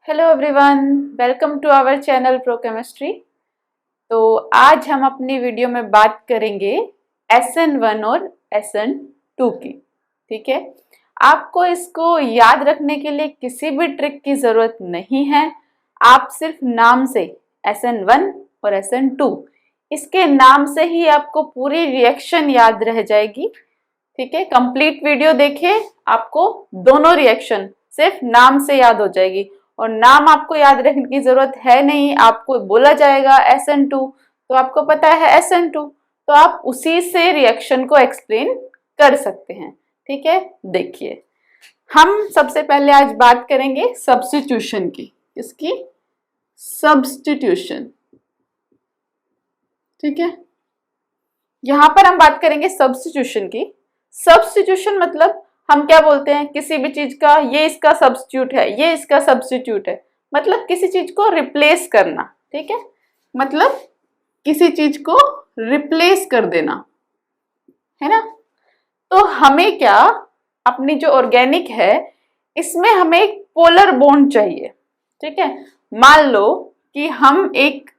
Hello everyone, welcome to our channel pro chemistry. तो आज हम अपनी वीडियो में बात करेंगे SN1 और SN2 की। ठीक है, आपको इसको याद रखने के लिए किसी भी ट्रिक की ज़रूरत नहीं है। आप सिर्फ नाम से SN1 और SN2 इसके नाम से ही आपको पूरी रिएक्शन याद रह जाएगी। ठीक है, कंप्लीट वीडियो देखिए, आपको दोनों रिएक्शन सिर्फ नाम से याद हो जाएगी। और नाम आपको याद रखने की जरूरत है नहीं, आपको बोला जाएगा SN2 तो आपको पता है SN2, तो आप उसी से रिएक्शन को एक्सप्लेन कर सकते हैं। ठीक है, देखिए हम सबसे पहले आज बात करेंगे सब्स्टिट्यूशन की। किसकी? सब्स्टिट्यूशन। ठीक है, यहां पर हम बात करेंगे सब्स्टिट्यूशन की। सब्स्टिट्यूशन मतलब हम क्या बोलते हैं, किसी भी चीज का ये इसका सब्स्टिट्यूट है, ये इसका सब्स्टिट्यूट है, मतलब किसी चीज को रिप्लेस करना। ठीक है, मतलब किसी चीज को रिप्लेस कर देना, है ना। तो हमें क्या, अपनी जो ऑर्गेनिक है इसमें हमें एक पोलर बॉन्ड चाहिए। ठीक है, मान लो कि हम एक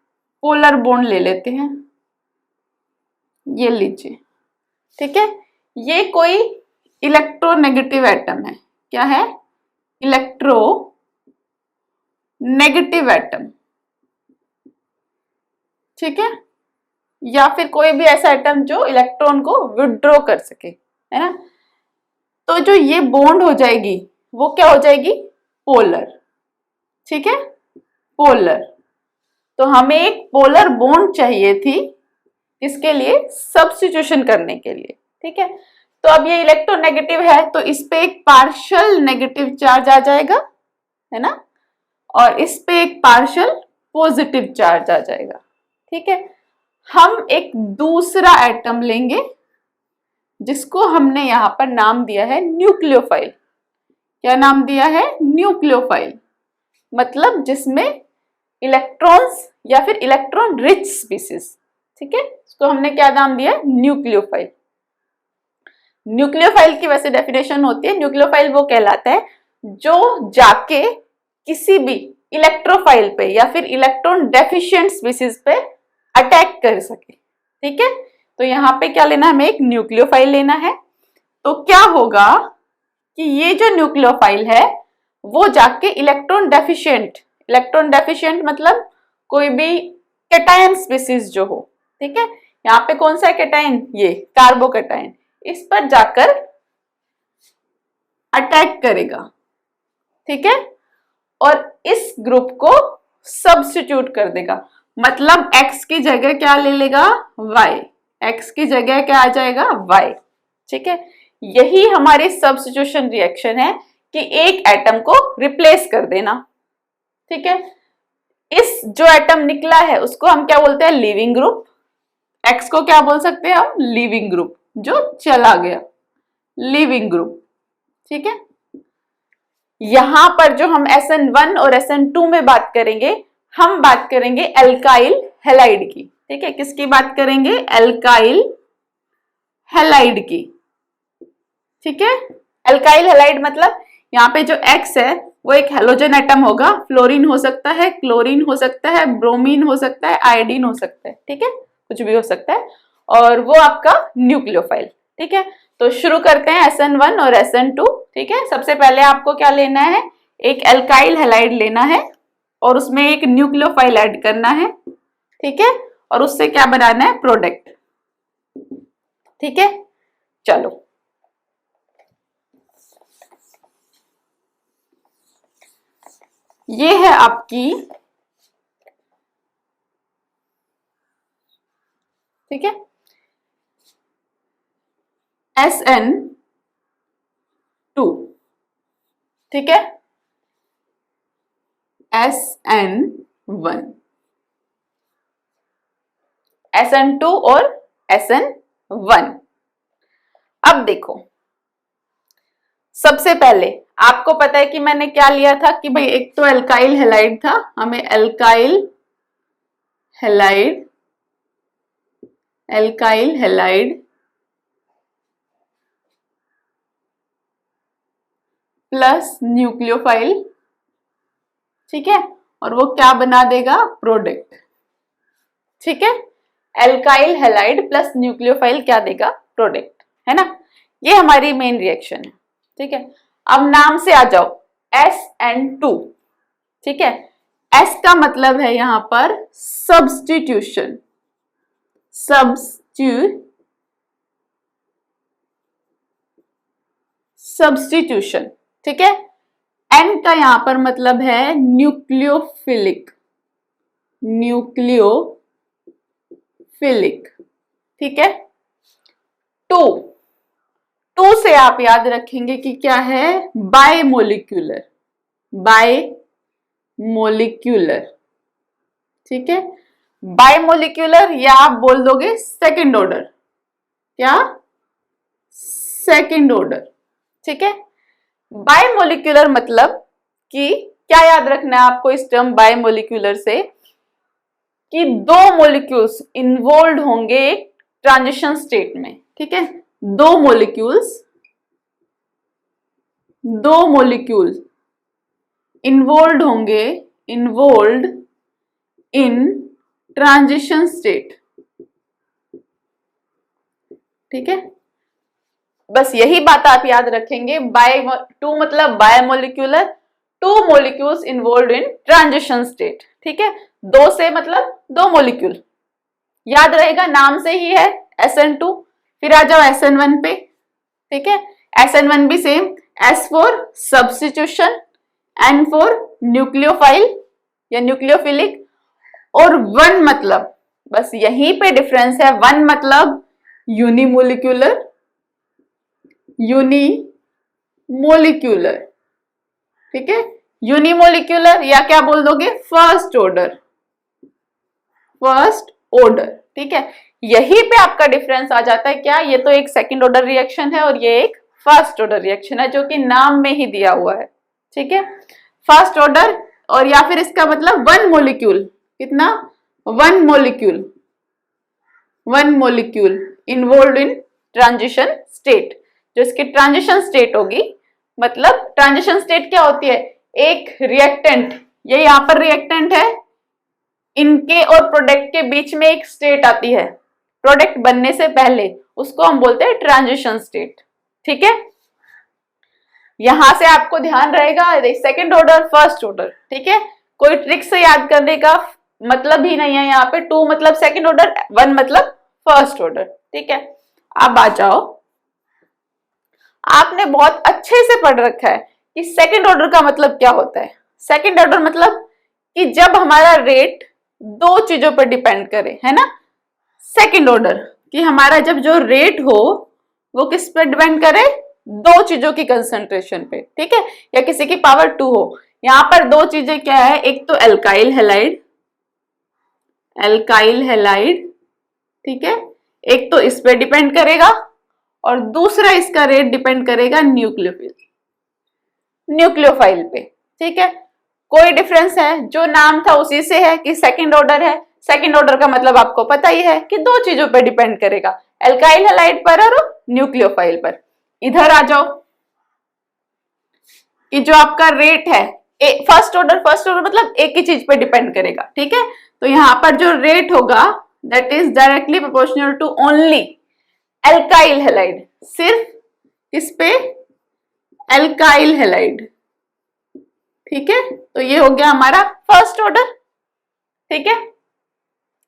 पोलर बॉन्ड ले लेते हैं, ये लीजिए। ठीक है, ये कोई इलेक्ट्रोनेगेटिव एटम है। क्या है? Electro negative atom. ठीक है, या फिर कोई भी ऐसा एटम जो इलेक्ट्रॉन को विड्रॉ कर सके, है ना। तो जो ये बॉन्ड हो जाएगी वो क्या हो जाएगी? पोलर। ठीक है, पोलर। तो हमें एक पोलर बॉन्ड चाहिए थी, इसके लिए सब्स्टिट्यूशन करने के लिए। ठीक है, तो अब ये इलेक्ट्रोनेगेटिव है तो इस पे एक पार्शियल नेगेटिव चार्ज आ जाएगा, है ना, और इस पे एक पार्शियल पॉजिटिव चार्ज आ जाएगा। ठीक है, हम एक दूसरा एटम लेंगे जिसको हमने यहां पर नाम दिया है न्यूक्लियोफाइल। क्या नाम दिया है? न्यूक्लियोफाइल। मतलब जिसमें इलेक्ट्रॉन्स या फिर इलेक्ट्रॉन रिच स्पीसीज। ठीक है, इसको हमने क्या नाम दिया? न्यूक्लियोफाइल। न्यूक्लियोफाइल की वैसे डेफिनेशन होती है, न्यूक्लियोफाइल वो कहलाता है जो जाके किसी भी इलेक्ट्रोफाइल पे या फिर इलेक्ट्रॉन डेफिशिएंट स्पीसीज पे अटैक कर सके। ठीक है, तो यहाँ पे क्या लेना, हमें एक न्यूक्लियोफाइल लेना है। तो क्या होगा कि ये जो न्यूक्लियोफाइल है वो जाके इलेक्ट्रॉन डेफिशिएंट मतलब कोई भी कैटायन स्पीसीज जो हो। ठीक है, यहाँ पे कौन सा कैटायन? ये कार्बोकैटायन। इस पर जाकर अटैक करेगा। ठीक है, और इस ग्रुप को सब्स्टिट्यूट कर देगा, मतलब x की जगह क्या ले लेगा? y। x की जगह क्या आ जाएगा? y। ठीक है, यही हमारी सब्स्टिट्यूशन रिएक्शन है कि एक एटम को रिप्लेस कर देना। ठीक है, इस जो एटम निकला है उसको हम क्या बोलते हैं? Leaving group. x को क्या बोल सकते हैं हम? लिविंग ग्रुप, जो चला गया, लिविंग ग्रुप। ठीक है, यहां पर जो हम SN1 और SN2 में बात करेंगे, हम बात करेंगे एल्काइल हैलाइड की। ठीक है, किसकी बात करेंगे? एल्काइल हैलाइड की। ठीक है, एल्काइल हैलाइड मतलब यहाँ पे जो X है वो एक हेलोजन एटम होगा। फ्लोरीन हो सकता है, क्लोरीन हो सकता है, ब्रोमीन हो सकता है, आयोडीन हो सकता है। ठीक है, कुछ भी हो सकता है, और वो आपका न्यूक्लियोफाइल। ठीक है, तो शुरू करते हैं SN1 और SN2। ठीक है, सबसे पहले आपको क्या लेना है? एक एल्काइल हैलाइड लेना है और उसमें एक न्यूक्लियोफाइल ऐड करना है। ठीक है, और उससे क्या बनाना है? प्रोडक्ट। ठीक है, चलो ये है आपकी, ठीक है, SN2। ठीक है, SN1, SN2 और SN1। अब देखो, सबसे पहले आपको पता है कि मैंने क्या लिया था कि भाई एक तो एल्काइल हैलाइड था, हमें एल्काइल हैलाइड प्लस न्यूक्लियोफाइल। ठीक है, और वो क्या बना देगा, प्रोडक्ट। ठीक है, एल्काइल हैलाइड प्लस न्यूक्लियोफाइल क्या देगा, प्रोडक्ट, है ना। ये हमारी मेन रिएक्शन है। ठीक है, अब नाम से आ जाओ, SN2। ठीक है, S का मतलब है यहां पर सब्स्टिट्यूशन, सब्स्टिट्यूशन। ठीक है, N का यहां पर मतलब है न्यूक्लियोफिलिक, ठीक है। टू से आप याद रखेंगे कि क्या है, बायमोलिक्यूलर, ठीक है, बायमोलिक्यूलर, या आप बोल दोगे सेकंड ऑर्डर, क्या, सेकंड ऑर्डर। ठीक है, बायमोलिक्यूलर मतलब कि क्या याद रखना है आपको इस टर्म बायमोलिक्यूलर से, कि दो मॉलिक्यूल्स इन्वॉल्व होंगे एक ट्रांजिशन स्टेट में। ठीक है, दो मॉलिक्यूल्स इन्वॉल्व होंगे, इन्वॉल्व इन ट्रांजिशन स्टेट। ठीक है, बस यही बात आप याद रखेंगे। टू मतलब biomolecular, two molecules involve in transition state. ठीक है, दो से मतलब दो मॉलिक्यूल, याद रहेगा, नाम से ही है SN2। फिर आ जाओ SN1 पे। ठीक है, SN1 भी same, S for substitution, N for nucleophile या न्यूक्लियोफिलिक, और 1 मतलब, बस यहीं पे डिफरेंस है, 1 मतलब यूनिमोलिक्यूलर, ठीक है, यूनिमोलिक्यूलर, या क्या बोल दोगे, फर्स्ट ऑर्डर। ठीक है, यहीं पे आपका डिफरेंस आ जाता है, क्या, ये तो एक सेकंड ऑर्डर रिएक्शन है और ये एक फर्स्ट ऑर्डर रिएक्शन है, जो कि नाम में ही दिया हुआ है। ठीक है, फर्स्ट ऑर्डर, और या फिर इसका मतलब 1 मॉलिक्यूल, कितना, 1 molecule involve in transition state. जो इसकी ट्रांजिशन स्टेट होगी, मतलब ट्रांजिशन स्टेट क्या होती है, एक रिएक्टेंट, ये यहां पर रिएक्टेंट है, इनके और प्रोडक्ट के बीच में एक स्टेट आती है प्रोडक्ट बनने से पहले, उसको हम बोलते हैं ट्रांजिशन स्टेट। ठीक है, यहां से आपको ध्यान रहेगा, सेकंड ऑर्डर, फर्स्ट ऑर्डर। ठीक है, कोई ट्रिक से याद करने का मतलब ही नहीं है यहाँ पे। 2 मतलब सेकंड ऑर्डर, 1 मतलब फर्स्ट ऑर्डर। ठीक है, अब आ जाओ, आपने बहुत अच्छे से पढ़ रखा है कि सेकंड ऑर्डर का मतलब क्या होता है। सेकंड ऑर्डर मतलब कि जब हमारा रेट दो चीजों पर डिपेंड करे, है ना। सेकंड ऑर्डर कि हमारा जब जो रेट हो वो किस पे डिपेंड करे, दो चीजों की कंसंट्रेशन पे। ठीक है, या किसी की पावर 2 हो। यहां पर दो चीजें क्या है, एक तो एल्काइल हैलाइड, ठीक है, एक तो इस पे डिपेंड करेगा, और दूसरा इसका रेट डिपेंड करेगा न्यूक्लियोफाइल पे। ठीक है, कोई डिफरेंस है, जो नाम था उसी से है कि सेकंड ऑर्डर है। सेकंड ऑर्डर का मतलब आपको पता ही है कि दो चीजों पर डिपेंड करेगा, एल्काइल हैलाइड पर और न्यूक्लियोफाइल पर। इधर आ जाओ कि जो आपका रेट है, फर्स्ट ऑर्डर मतलब एक ही चीज पे डिपेंड करेगा। ठीक है, तो यहां पर जो रेट होगा that is directly proportional to only alkyl halide, सिर्फ किस पे, एल्काइल हैलाइड। ठीक है, तो ये हो गया हमारा फर्स्ट ऑर्डर। ठीक है,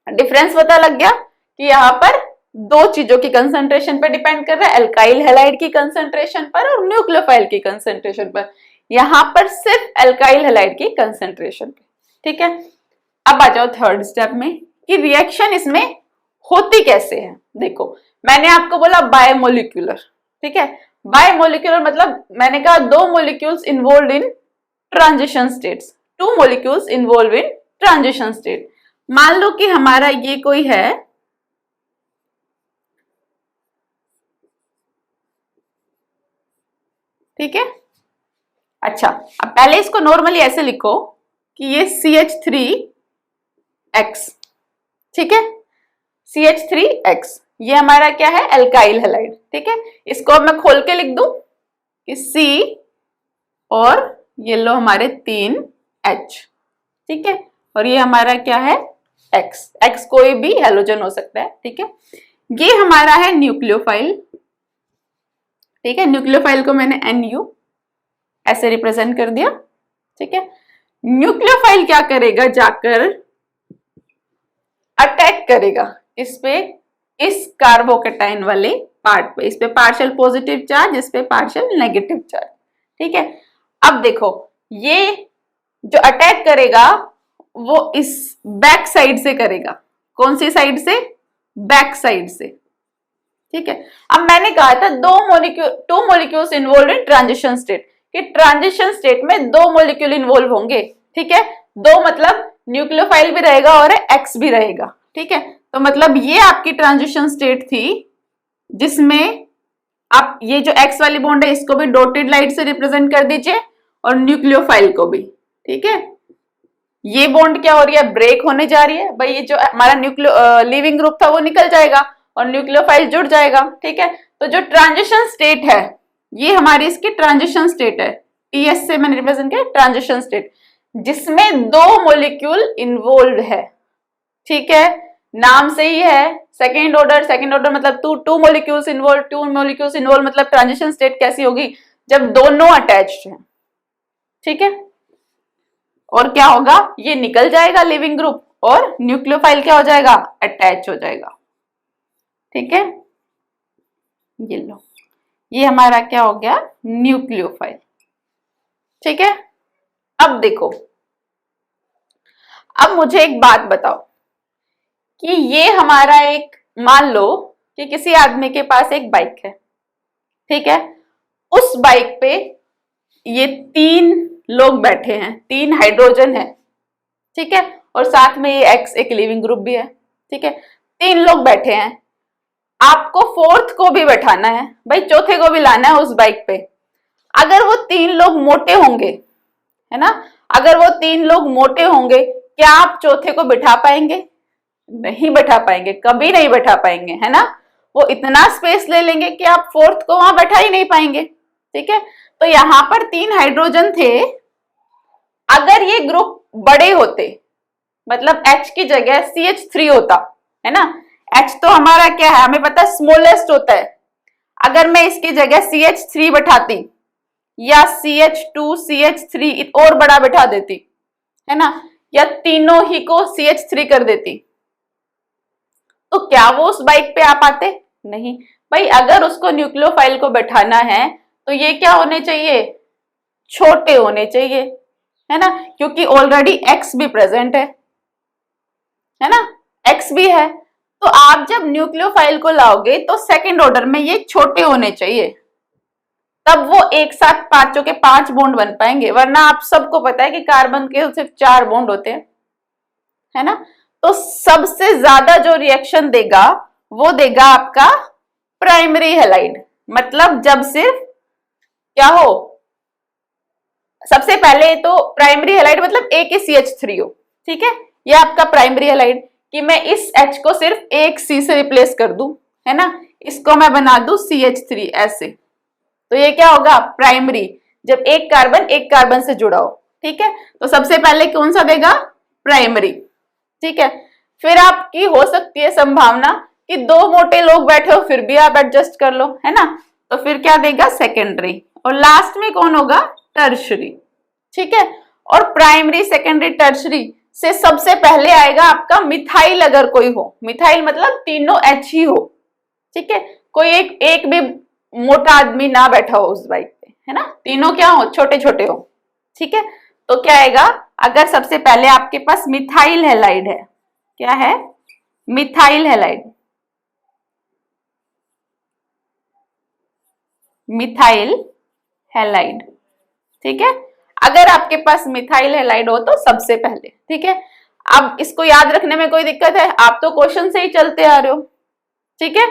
डिफरेंस पता लग गया कि यहां पर दो चीजों की कंसंट्रेशन पर डिपेंड कर रहा है, एल्काइल हैलाइड की कंसंट्रेशन पर और न्यूक्लियोफाइल की कंसंट्रेशन पर। यहां पर सिर्फ एल्काइल हैलाइड की कंसंट्रेशन पे। ठीक है, अब आ जाओ थर्ड स्टेप में कि रिएक्शन इसमें होती कैसे है। देखो, मैंने आपको बोला बायोमोलिक्यूलर। ठीक है, बायोमोलिक्यूलर मतलब मैंने कहा दो molecules involve in transition states, 2 molecules involve in transition state. मान लो कि हमारा ये कोई है, ठीक है। अच्छा, अब पहले इसको नॉर्मली ऐसे लिखो कि ये CH3X, ठीक है, CH3X, ये हमारा क्या है, एल्काइल हैलाइड। ठीक है, इसको अब मैं खोल के लिख दूं कि C और ये लो हमारे 3H। ठीक है, और ये हमारा क्या है एक्स, एक्स कोई भी हेलोजन हो सकता है, ठीक है। ये हमारा है न्यूक्लियोफाइल, ठीक है, न्यूक्लियोफाइल को मैंने NU ऐसे रिप्रेजेंट कर दिया, ठीक है। न्यूक्लियोफाइल क्या करेगा, जाकर अटैक करेगा इस पे, इस कार्बोकेटाइन वाले पार्ट पे, इस पे पार्शियल पॉजिटिव चार्ज, इस पे पार्शियल नेगेटिव चार्ज, ठीक है। अब देखो ये जो अटैक करेगा वो इस बैक साइड से करेगा, कौन सी साइड से, बैक साइड से, ठीक है। अब मैंने कहा था to molecules involve in transition state, कि ट्रांजिशन स्टेट में दो मॉलिक्यूल इन्वॉल्व होंगे, ठीक है। दो मतलब न्यूक्लियोफाइल भी रहेगा और एक्स भी रहेगा, ठीक है। तो मतलब ये आपकी ट्रांजिशन स्टेट थी जिसमें आप ये जो एक्स वाली बॉन्ड है इसको भी डॉटेड लाइट से रिप्रेजेंट कर दीजिए और न्यूक्लियोफाइल को भी, ठीक है। ये बॉन्ड क्या हो रही है, ब्रेक होने जा रही है भाई, ये जो हमारा लिविंग ग्रुप था वो निकल जाएगा और न्यूक्लियोफाइल जुड़ जाएगा, ठीक है। तो जो ट्रांजिशन स्टेट है ये हमारी इसकी ट्रांजिशन स्टेट है, TS से मैंने रिप्रेजेंट किया ट्रांजिशन स्टेट, जिसमें दो मॉलिक्यूल इन्वॉल्व है, ठीक है, नाम से ही है सेकेंड ऑर्डर मतलब टू मॉलिक्यूल्स इन्वॉल्व मतलब ट्रांजिशन स्टेट कैसी होगी, जब दोनों अटैच्ड हैं, ठीक है। और क्या होगा, ये निकल जाएगा लिविंग ग्रुप और न्यूक्लियोफाइल क्या हो जाएगा, अटैच हो जाएगा, ठीक है। ये लो, ये हमारा क्या हो गया, न्यूक्लियोफाइल, ठीक है। अब देखो, अब मुझे एक बात बताओ कि ये हमारा एक, मान लो कि किसी आदमी के पास एक बाइक है, ठीक है, उस बाइक पे ये 3 लोग बैठे हैं, 3 हाइड्रोजन है, ठीक है, और साथ में ये एक्स एक लिविंग ग्रुप भी है, ठीक है। 3 लोग बैठे हैं, आपको 4th को भी बैठाना है भाई, चौथे को भी लाना है उस बाइक पे। अगर वो 3 लोग मोटे होंगे, है ना, अगर वो 3 लोग मोटे होंगे, क्या आप चौथे को बिठा पाएंगे, नहीं बैठा पाएंगे, कभी नहीं बैठा पाएंगे, है ना। वो इतना स्पेस ले लेंगे कि आप 4th को वहां बैठा ही नहीं पाएंगे, ठीक है। तो यहां पर 3 हाइड्रोजन थे, अगर ये ग्रुप बड़े होते, मतलब H की जगह CH3 होता, है ना, H तो हमारा क्या है, हमें पता है स्मॉलेस्ट होता है, अगर मैं इसकी जगह CH3 बैठाती या CH2 CH3 और बड़ा बैठा देती, है ना, या तीनों ही को CH3 कर देती, तो क्या वो उस बाइक पे आ पाते, नहीं भाई। अगर उसको न्यूक्लियोफाइल को बैठाना है तो ये क्या होने चाहिए, छोटे होने चाहिए, है ना, क्योंकि ऑलरेडी X भी प्रेजेंट है ना, X भी है। तो आप जब न्यूक्लियोफाइल को लाओगे तो सेकंड ऑर्डर में ये छोटे होने चाहिए, तब वो एक साथ पांचों के 5 बॉन्ड बन पाएंगे, वरना आप सबको पता है कि कार्बन के सिर्फ 4 बॉन्ड होते हैं, है ना। तो सबसे ज्यादा जो रिएक्शन देगा वो देगा आपका प्राइमरी हैलाइड, मतलब जब सिर्फ क्या हो, सबसे पहले तो प्राइमरी हैलाइड मतलब एक ही CH3 हो, ठीक है, ये आपका प्राइमरी हैलाइड, कि मैं इस H को सिर्फ एक C से रिप्लेस कर दूं, है ना, इसको मैं बना दूं CH3 ऐसे, तो ये क्या होगा, प्राइमरी, जब एक कार्बन से जुड़ा हो, ठीक है। तो सबसे पहले कौन सा देगा, प्राइमरी, ठीक है। फिर आपकी हो सकती है संभावना कि 2 मोटे लोग बैठे हो फिर भी आप एडजस्ट कर लो, है ना, तो फिर क्या देगा, सेकेंडरी, और लास्ट में कौन होगा, टर्शरी, ठीक है। और प्राइमरी सेकेंडरी टर्शरी से सबसे पहले आएगा आपका मिथाइल, अगर कोई हो, मिथाइल मतलब तीनों H ही हो, ठीक है, कोई एक भी मोटा आदमी ना बैठा हो उस बाइक पे, है ना, तीनों क्या हो, छोटे छोटे हो, ठीक है। तो क्या आएगा, अगर सबसे पहले आपके पास मिथाइल हैलाइड है, क्या है, मिथाइल हैलाइड, मिथाइल हैलाइड, ठीक है। अगर आपके पास मिथाइल हैलाइड हो तो सबसे पहले, ठीक है। अब इसको याद रखने में कोई दिक्कत है, आप तो क्वेश्चन से ही चलते आ रहे हो, ठीक है।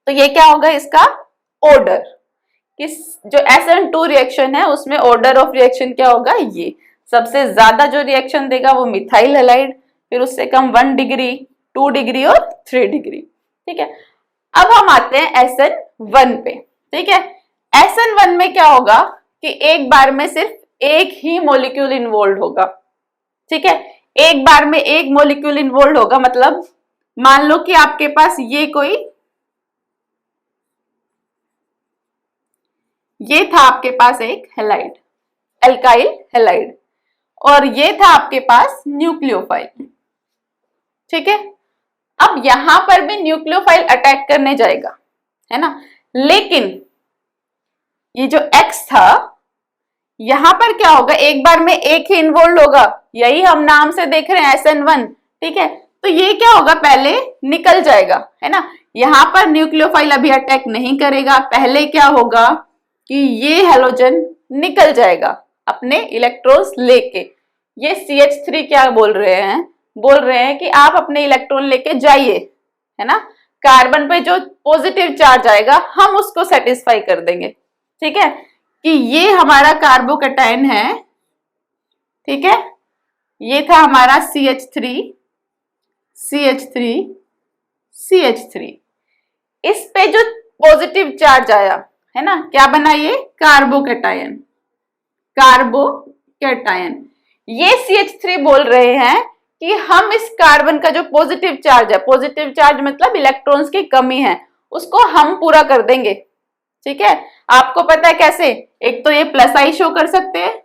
तो ये क्या होगा, इसका ऑर्डर, किस जो SN2 रिएक्शन है उसमें ऑर्डर ऑफ रिएक्शन क्या होगा, ये सबसे ज्यादा जो रिएक्शन देगा वो मिथाइल हैलाइड, फिर उससे कम 1 डिग्री, 2 डिग्री और 3 डिग्री, ठीक है। अब हम आते हैं SN1 पे, ठीक है। SN1 में क्या होगा कि एक बार में सिर्फ एक ही मॉलिक्यूल इन्वॉल्व होगा, ठीक है, एक बार में एक मॉलिक्यूल इन्वॉल्व होगा, मतलब मान लो कि आपके पास ये था आपके पास एक हैलाइड, एल्काइल हैलाइड, और ये था आपके पास न्यूक्लियोफाइल। ठीक है, अब यहां पर भी न्यूक्लियोफाइल अटैक करने जाएगा, है ना, लेकिन ये जो X था यहां पर क्या होगा, एक बार में एक ही इन्वॉल्व होगा, यही हम नाम से देख रहे हैं SN1। ठीक है, तो ये क्या होगा, पहले निकल जाएगा, है ना, यहां पर न्यूक्लियोफाइल अभी अटैक नहीं करेगा, पहले क्या होगा कि ये हेलोजन निकल जाएगा अपने इलेक्ट्रॉन्स लेके। ये CH3 क्या बोल रहे हैं कि आप अपने इलेक्ट्रॉन लेके जाइए, है ना, कार्बन पे जो पॉजिटिव चार्ज आएगा हम उसको सेटिस्फाई कर देंगे। ठीक है, कि ये हमारा कार्बोकैटायन है, ठीक है, ये था हमारा CH3 CH3 CH3, इस पे जो पॉजिटिव चार्ज आया, है ना, क्या बना ये कार्बोकैटायन, कार्बोकैटायन। ये CH3 बोल रहे हैं कि हम इस कार्बन का जो पॉजिटिव चार्ज है, पॉजिटिव चार्ज मतलब इलेक्ट्रॉन्स की कमी है, उसको हम पूरा कर देंगे। ठीक है, आपको पता है कैसे, एक तो ये प्लस आई शो कर सकते हैं,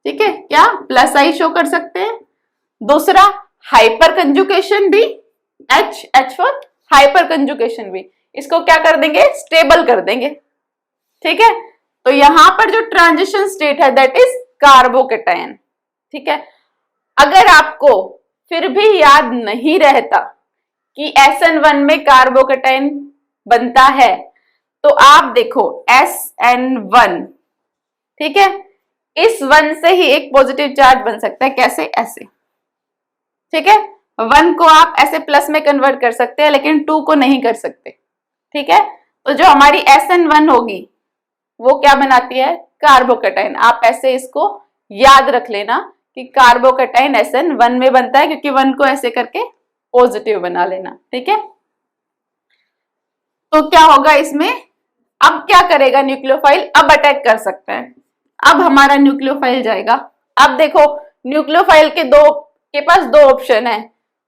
ठीक है, क्या प्लस आई शो कर सकते हैं, दूसरा हाइपर कंजुकेशन भी, H फॉर हाइपर कंजुकेशन भी, इसको क्या कर देंगे, स्टेबल कर देंगे। ठीक है, तो यहां पर जो ट्रांजिशन स्टेट है दैट इज कार्बोकैटायन। ठीक है, अगर आपको फिर भी याद नहीं रहता कि SN1 में कार्बोकैटायन बनता है, तो आप देखो SN1, ठीक है, इस 1 से ही एक पॉजिटिव चार्ज बन सकता है, कैसे, ऐसे। ठीक है, 1 को आप ऐसे प्लस में कन्वर्ट कर सकते हैं, लेकिन 2 को नहीं कर सकते। ठीक है, तो जो हमारी SN1 होगी वो क्या बनाती है, कार्बोकैटायन। आप ऐसे इसको याद रख लेना कि कार्बोकैटायन SN1 में बनता है, क्योंकि 1 को ऐसे करके पॉजिटिव बना लेना। ठीक है, तो क्या होगा इसमें, अब क्या करेगा न्यूक्लियोफाइल, अब अटैक कर सकता है। अब हमारा न्यूक्लियोफाइल जाएगा, अब देखो न्यूक्लियोफाइल के पास दो ऑप्शन है,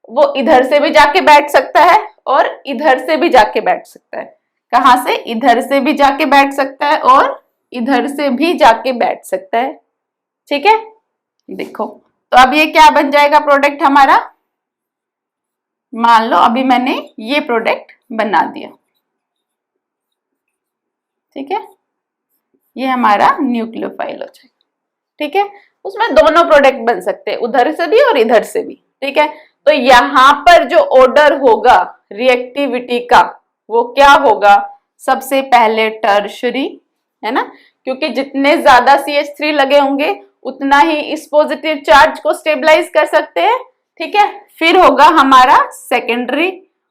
वो इधर से भी जाके बैठ सकता है और इधर से भी जाके बैठ सकता है। कहां से, इधर से भी जाके बैठ सकता है और इधर से भी जाके बैठ सकता है। ठीक है, देखो तो अब ये क्या बन जाएगा प्रोडक्ट हमारा, मान लो अभी मैंने ये प्रोडक्ट बना दिया। ठीक है, ये हमारा न्यूक्लियोफाइल हो जाएगा। ठीक है, उसमें दोनों प्रोडक्ट बन सकते हैं, उधर से भी और इधर से भी। ठीक है, तो यहां पर जो ऑर्डर होगा रिएक्टिविटी का वो क्या होगा, सबसे पहले टर्शरी, है ना, क्योंकि जितने ज्यादा CH3 लगे होंगे उतना ही इस पॉजिटिव चार्ज को स्टेबलाइज कर सकते हैं। ठीक है, फिर होगा हमारा सेकेंडरी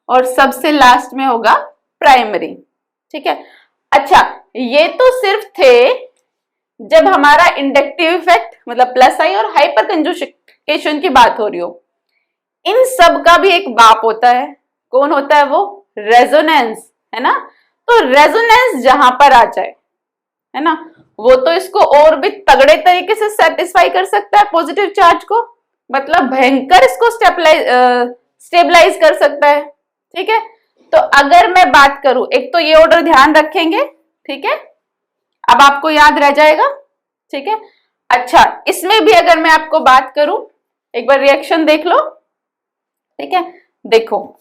और सबसे लास्ट में होगा प्राइमरी। ठीक है, अच्छा ये तो सिर्फ थे जब हमारा इंडक्टिव इफेक्ट मतलब प्लस आई और हाइपर कंजुगेशन की बात हो रही हो। इन सब का भी एक बाप होता है, कौन होता है वो, रेजोनेंस, है ना। तो रेजोनेंस जहां पर आ जाए, है ना, वो तो इसको और भी तगड़े तरीके से सेटिस्फाई कर सकता है पॉजिटिव चार्ज को, मतलब भयंकर इसको स्टेबलाइज कर सकता है। ठीक है, तो अगर मैं बात करूं, एक तो ये ऑर्डर ध्यान रखेंगे, ठीक है, अब आपको याद रह जाएगा। ठीक है, अच्छा इसमें भी अगर मैं आपको बात करूं, एक बार रिएक्शन देख लो। ठीक है, देखो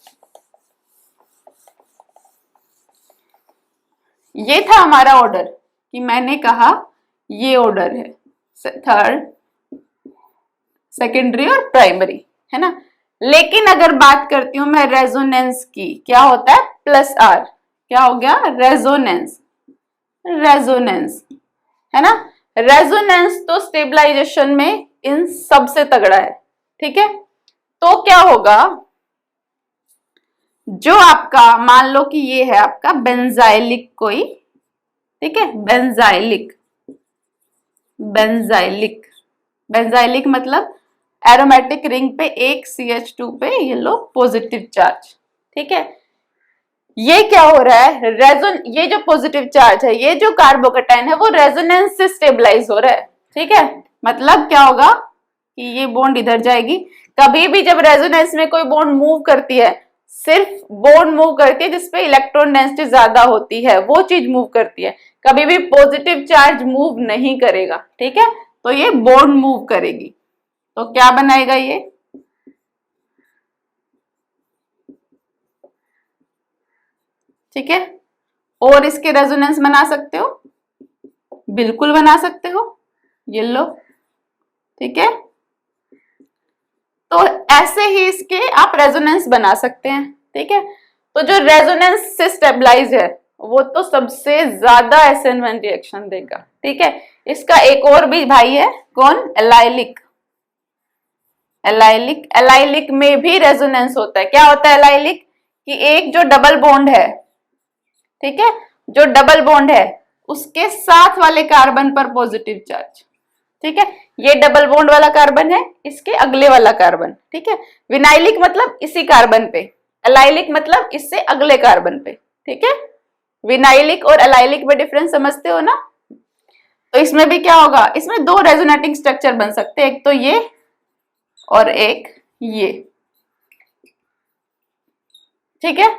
ये था हमारा ऑर्डर कि मैंने कहा ये ऑर्डर है, थर्ड, सेकेंडरी और प्राइमरी, है ना। लेकिन अगर बात करती हूं मैं रेजोनेंस की, क्या होता है, प्लस आर, क्या हो गया, रेजोनेंस, रेजोनेंस, है ना। रेजोनेंस तो स्टेबलाइजेशन में इन सबसे तगड़ा है। ठीक है, तो क्या होगा, जो आपका मान लो कि ये है आपका बेंजाइलिक कोई, ठीक है, बेंजाइलिक, बेंजाइलिक, बेंजाइलिक मतलब एरोमेटिक रिंग पे एक CH2 पे ये लो पॉजिटिव चार्ज। ठीक है, ये क्या हो रहा है, ये जो पॉजिटिव चार्ज है, ये जो कार्बोकैटायन है वो रेजोनेंस से स्टेबलाइज हो रहा है। ठीक है, मतलब क्या होगा, कि ये बॉन्ड इधर जाएगी। कभी भी जब रेजोनेंस में कोई बॉन्ड मूव करती है, सिर्फ बॉन्ड मूव करती है जिसपे इलेक्ट्रॉन डेंसिटी ज्यादा होती है, वो चीज मूव करती है, कभी भी पॉजिटिव चार्ज मूव नहीं करेगा। ठीक है, तो ये बॉन्ड मूव करेगी, तो क्या बनाएगा ये, ठीक है। और इसके रेजोनेंस बना सकते हो, बिल्कुल बना सकते हो, ये लो, ठीक है। तो ऐसे ही इसके आप रेजोनेंस बना सकते हैं, ठीक है। तो जो रेजोनेंस से स्टेबलाइज है वो तो सबसे ज्यादा SN1 रिएक्शन देगा, ठीक है। इसका एक और भी भाई है, कौन, एलाइलिक। एलाइलिक, एलाइलिक में भी रेजोनेंस होता है। क्या होता है एलाइलिक, कि एक जो डबल बॉन्ड है, ठीक है, जो डबल बॉन्ड है उसके साथ वाले कार्बन पर पॉजिटिव चार्ज, ठीक है। ये डबल बॉन्ड वाला कार्बन है, इसके अगले वाला कार्बन, ठीक है। विनाइलिक मतलब इसी कार्बन पे, एलाइलिक मतलब इससे अगले कार्बन पे, ठीक है। विनाइलिक और एलाइलिक में डिफरेंस समझते हो ना। तो इसमें भी क्या होगा, इसमें दो रेजोनेटिंग स्ट्रक्चर बन सकते हैं, एक तो ये और एक ये, ठीक है।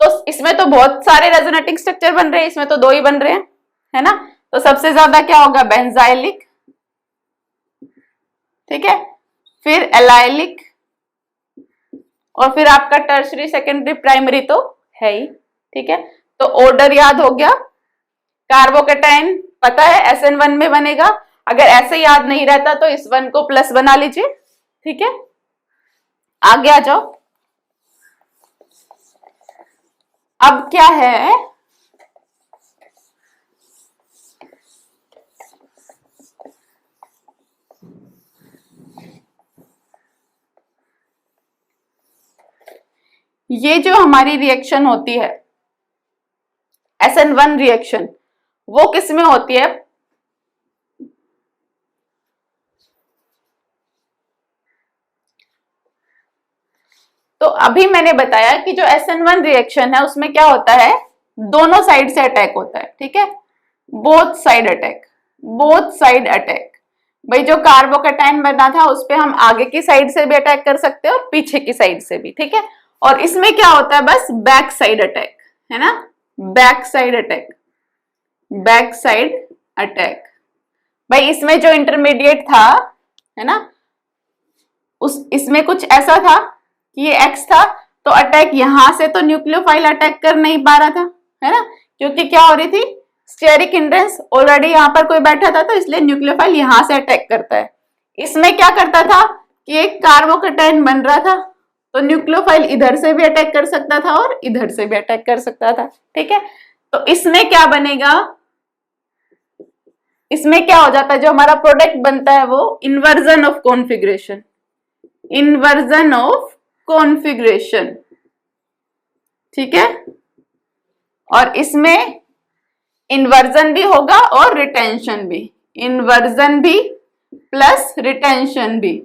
तो इसमें तो बहुत सारे रेजोनेटिंग स्ट्रक्चर बन रहे हैं, इसमें तो दो ही बन रहे हैं, है ना। तो सबसे ज्यादा क्या होगा, बेंजाइलिक, ठीक है, फिर एलाइलिक, और फिर आपका टर्शरी सेकेंडरी प्राइमरी तो है ही, ठीक है। तो ऑर्डर याद हो गया। कार्बोकेटाइन पता है SN1 में बनेगा, अगर ऐसे याद नहीं रहता तो इस 1 को प्लस बना लीजिए, ठीक है। आगे आ जाओ। अब क्या है, ये जो हमारी रिएक्शन होती है SN1 रिएक्शन, वो किस में होती है, तो अभी मैंने बताया कि जो SN1 रिएक्शन है उसमें क्या होता है, दोनों साइड से अटैक होता है, ठीक है। Both side attack, both side attack. भाई जो कार्बोकेटाइन बना था उस पे हम आगे की साइड से भी अटैक कर सकते हैं और पीछे की साइड से भी, ठीक है। और इसमें क्या होता है, बस बैक साइड अटैक, है ना, back side attack, back side attack. भाई इसमें जो इंटरमीडिएट था, है ना, इसमें कुछ ऐसा था कि ये X था, तो अटैक यहां से तो न्यूक्लियोफाइल अटैक कर नहीं पा रहा था, है ना, क्योंकि क्या हो रही थी, स्टेरिक हिंड्रेंस, ऑलरेडी यहाँ पर कोई बैठा था, तो इसलिए न्यूक्लियोफाइल यहां से अटैक करता है। इसमें क्या करता था कि एक कार्बोकेटाइन बन रहा था, तो न्यूक्लियोफाइल इधर से भी अटैक कर सकता था और इधर से भी अटैक कर सकता था, ठीक है। तो इसमें क्या बनेगा, इसमें क्या हो जाता है, जो हमारा प्रोडक्ट बनता है वो inversion of configuration, inversion of configuration, ठीक है। और इसमें इन्वर्जन भी होगा और रिटेंशन भी, इन्वर्जन भी प्लस रिटेंशन भी।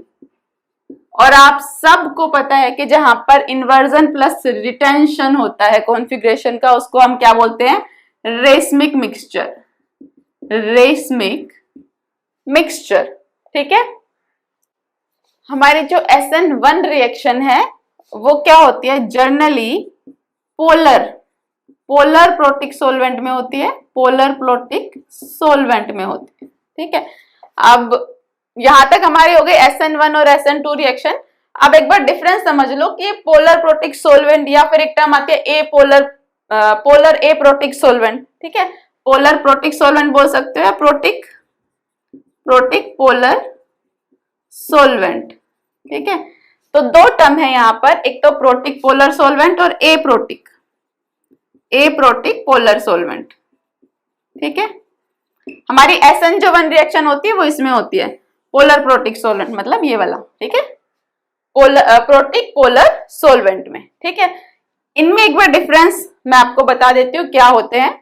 और आप सबको पता है कि जहां पर इन्वर्जन प्लस रिटेंशन होता है कॉन्फ़िगरेशन का, उसको हम क्या बोलते हैं, रेसमिक मिक्सचर, रेसमिक मिक्सचर, ठीक है। हमारी जो SN1 रिएक्शन है वो क्या होती है, generally polar, polar protic solvent में होती है, पोलर प्रोटिक सोलवेंट में होती है, ठीक है। अब यहां तक हमारी हो गई SN1 और SN2 रिएक्शन। अब एक बार डिफरेंस समझ लो कि पोलर प्रोटिक सोलवेंट या फिर एक टर्म आती है ए पोलर, पोलर ए प्रोटिक सोलवेंट, ठीक है। पोलर प्रोटिक सोलवेंट बोल सकते हो या प्रोटिक, प्रोटिक पोलर सोलवेंट, ठीक है। तो दो टर्म है यहाँ पर, एक तो प्रोटिक पोलर सोलवेंट और ए प्रोटिक, ए प्रोटिक पोलर सोलवेंट, ठीक है। हमारी SN1 रिएक्शन होती है वो इसमें होती है, पोलर प्रोटिक सोलवेंट, मतलब ये वाला, ठीक है, प्रोटिक पोलर सोलवेंट में, ठीक है। इनमें एक बार डिफरेंस मैं आपको बता देती हूँ क्या होते हैं।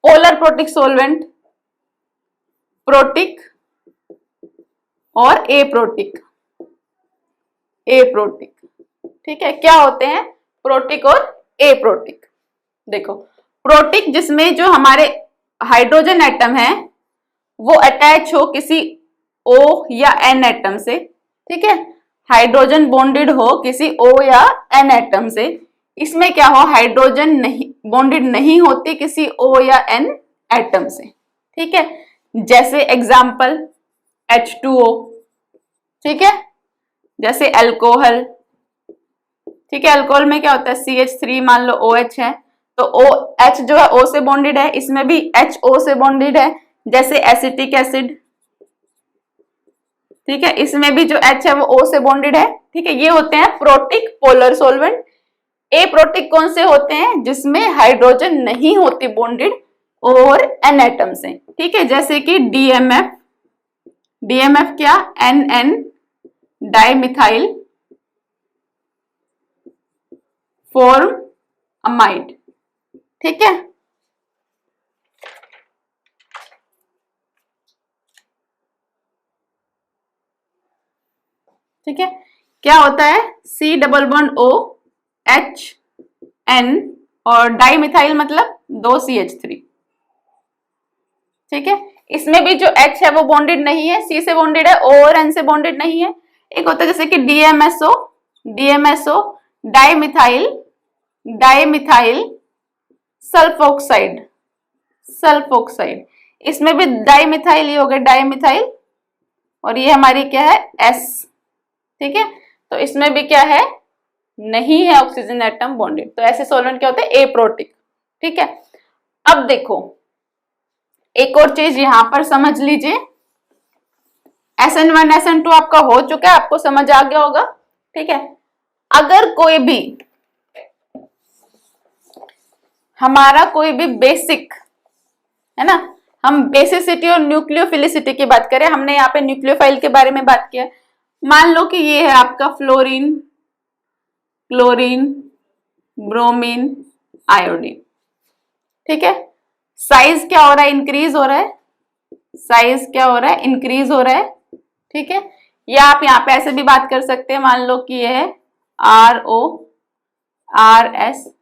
पोलर प्रोटिक सोलवेंट, प्रोटिक और ए प्रोटिक, ए प्रोटिक, ठीक है। क्या होते हैं प्रोटिक और ए प्रोटिक, देखो प्रोटिक जिसमें जो हमारे हाइड्रोजन एटम है वो अटैच हो किसी O या N एटम से, ठीक है, हाइड्रोजन बॉन्डेड हो किसी O या N एटम से, इसमें क्या हो, हाइड्रोजन नहीं बॉन्डेड नहीं होती किसी O या N एटम से, ठीक है। जैसे एग्जाम्पल H2O, ठीक है, जैसे अल्कोहल, ठीक है, अल्कोहल में क्या होता है CH3 मान लो OH है, तो OH जो है O से बॉन्डेड है, इसमें भी HO से बॉन्डेड है, जैसे एसिटिक एसिड, ठीक है, इसमें भी जो H है वो O से बॉन्डेड है, ठीक है। ये होते हैं प्रोटिक पोलर सोल्वेंट। एप्रोटिक कौन से होते हैं, जिसमें हाइड्रोजन नहीं होती बॉन्डेड और N एटम से, ठीक है, जैसे कि DMF, DMF क्या, NN डाइमिथाइल फॉर्म अमाइड, ठीक है। ठीक है, क्या होता है C double bond O H N और डाइमिथाइल मतलब 2CH3, ठीक है। इसमें भी जो H है वो बॉन्डेड नहीं है, C से बॉन्डेड है, O और N से बॉन्डेड नहीं है। एक होता है जैसे कि DMSO डाइमिथाइल सल्फोक्साइड, इसमें भी डाइमिथाइल, ये हो गया डाइमिथाइल, और ये हमारी क्या है S, ठीक है। तो इसमें भी क्या है, नहीं है ऑक्सीजन एटम बॉन्डेड, तो ऐसे सॉल्वेंट क्या होते हैं एप्रोटिक, ठीक है। अब देखो एक और चीज यहां पर समझ लीजिए, SN1 SN2 आपका हो चुका है, आपको समझ आ गया होगा, ठीक है। अगर कोई भी हमारा कोई भी बेसिक है ना, हम बेसिसिटी और न्यूक्लियोफिलिसिटी की बात करें, हमने यहाँ पे न्यूक्लियोफाइल के बारे में बात किया। मान लो कि ये है आपका फ्लोरीन, क्लोरीन, ब्रोमीन, आयोडीन, ठीक है। साइज क्या हो रहा है, इंक्रीज हो रहा है, साइज क्या हो रहा है, इंक्रीज हो रहा है, ठीक है। या आप यहाँ पे ऐसे भी बात कर सकते हैं, मान लो कि ये है RORS,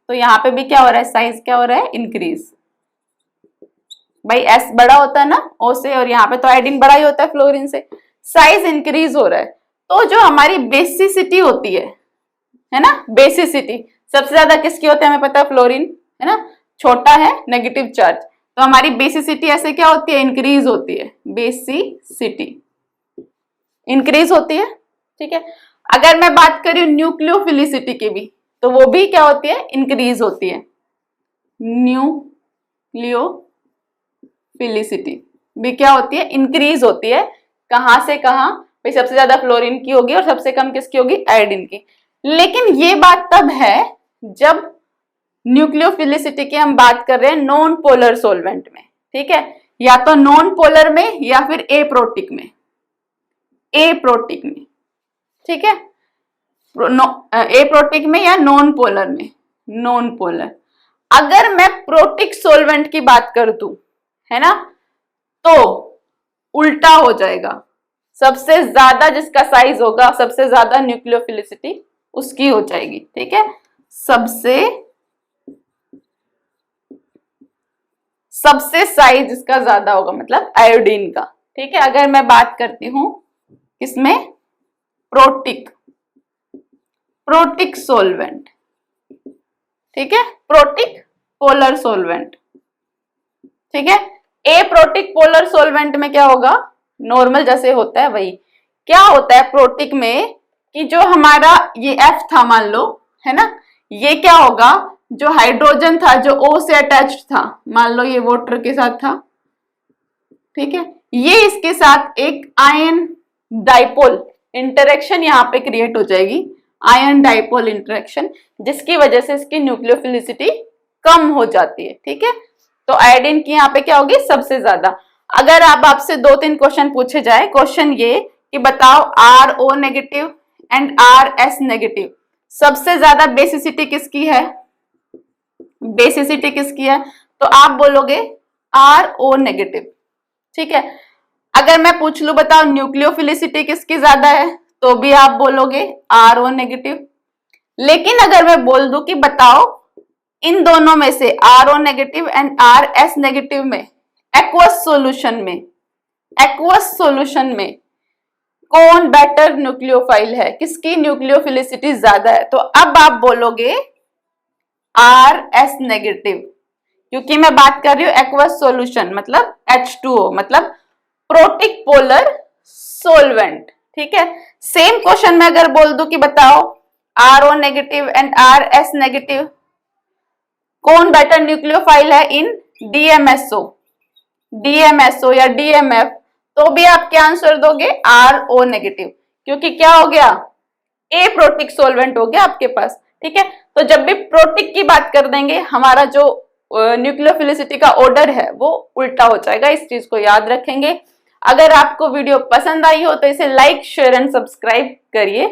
तो यहाँ पे भी क्या हो रहा है, साइज क्या हो रहा है, इंक्रीज। भाई S बड़ा होता है ना O से, और यहाँ पे तो आयोडीन बड़ा ही होता है फ्लोरीन से, साइज इंक्रीज हो रहा है। तो जो हमारी बेसिसिटी होती है ना, बेसिसिटी सबसे ज्यादा किसकी होती है, हमें पता है फ्लोरीन, है ना, छोटा है नेगेटिव चार्ज, तो हमारी बेसिसिटी ऐसे क्या होती है, इंक्रीज होती है, बेसिसिटी इंक्रीज होती है, ठीक है। अगर मैं बात करूं न्यूक्लियोफिलिसिटी की भी, तो वो भी क्या होती है, इंक्रीज होती है, न्यूक्लियोफिलिसिटी भी क्या होती है, इंक्रीज होती है। कहां से कहां, भाई सबसे ज्यादा फ्लोरीन की होगी और सबसे कम किसकी होगी, आयोडीन की। लेकिन ये बात तब है जब न्यूक्लियोफिलिसिटी की हम बात कर रहे हैं नॉन पोलर सोल्वेंट में, ठीक है, या तो नॉन पोलर में या फिर एप्रोटिक में, ठीक है, एप्रोटिक में या नॉन पोलर में, नॉन पोलर। अगर मैं प्रोटिक सोल्वेंट की बात कर दूं, है ना, तो उल्टा हो जाएगा, सबसे ज्यादा जिसका साइज होगा, सबसे ज्यादा न्यूक्लियोफिलिसिटी उसकी हो जाएगी, ठीक है। सबसे साइज जिसका ज्यादा होगा मतलब आयोडीन का, ठीक है। अगर मैं बात करती हूं किसमें, प्रोटिक सोल्वेंट, ठीक है, प्रोटिक पोलर सोल्वेंट, ठीक है। एप्रोटिक पोलर सोल्वेंट में क्या होगा, नॉर्मल जैसे होता है वही। क्या होता है प्रोटिक में कि जो हमारा ये F था मान लो, है ना, ये क्या होगा, जो हाइड्रोजन था जो O से अटैच्ड था, मान लो ये वाटर के साथ था, ठीक है, ये इसके साथ एक आयन डाइपोल इंटरेक्शन यहाँ पे क्रिएट हो जाएगी, आयन डाइपोल इंटरेक्शन, जिसकी वजह से इसकी न्यूक्लियोफिलिसिटी कम हो जाती है, ठीक है। तो आयोडीन की यहाँ पे क्या होगी, सबसे ज्यादा। अगर आप आपसे 2-3 क्वेश्चन पूछे जाए, क्वेश्चन ये कि बताओ RO negative and RS negative, सबसे ज्यादा बेसिसिटी किसकी है, तो आप बोलोगे RO नेगेटिव, ठीक है। अगर मैं पूछ लू बताओ न्यूक्लियोफिलिसिटी किसकी ज्यादा है, तो भी आप बोलोगे RO नेगेटिव। लेकिन अगर मैं बोल दूं कि बताओ इन दोनों में से RO negative and RS negative में एक्वस सॉल्यूशन में कौन बेटर न्यूक्लियोफाइल है, किसकी न्यूक्लियोफिलिसिटी ज्यादा है। तो अब आप बोलोगे RS नेगेटिव, क्योंकि मैं बात कर रही हूँ एक्वस सॉल्यूशन मतलब H2O मतलब प्रोटिक पोलर सोलवेंट। ठीक है, सेम क्वेश्चन में अगर बोल दूं कि बताओ RO negative and RS negative कौन बेटर न्यूक्लियोफाइल है इन DMSO या DMF, तो भी आप क्या आंसर दोगे RO नेगेटिव, क्योंकि क्या हो गया ए प्रोटिक सोलवेंट हो गया आपके पास। ठीक है, तो जब भी प्रोटिक की बात कर देंगे हमारा जो न्यूक्लियोफिलिसिटी का ऑर्डर है वो उल्टा हो जाएगा, इस चीज को याद रखेंगे। अगर आपको वीडियो पसंद आई हो तो इसे लाइक शेयर एंड सब्सक्राइब करिए।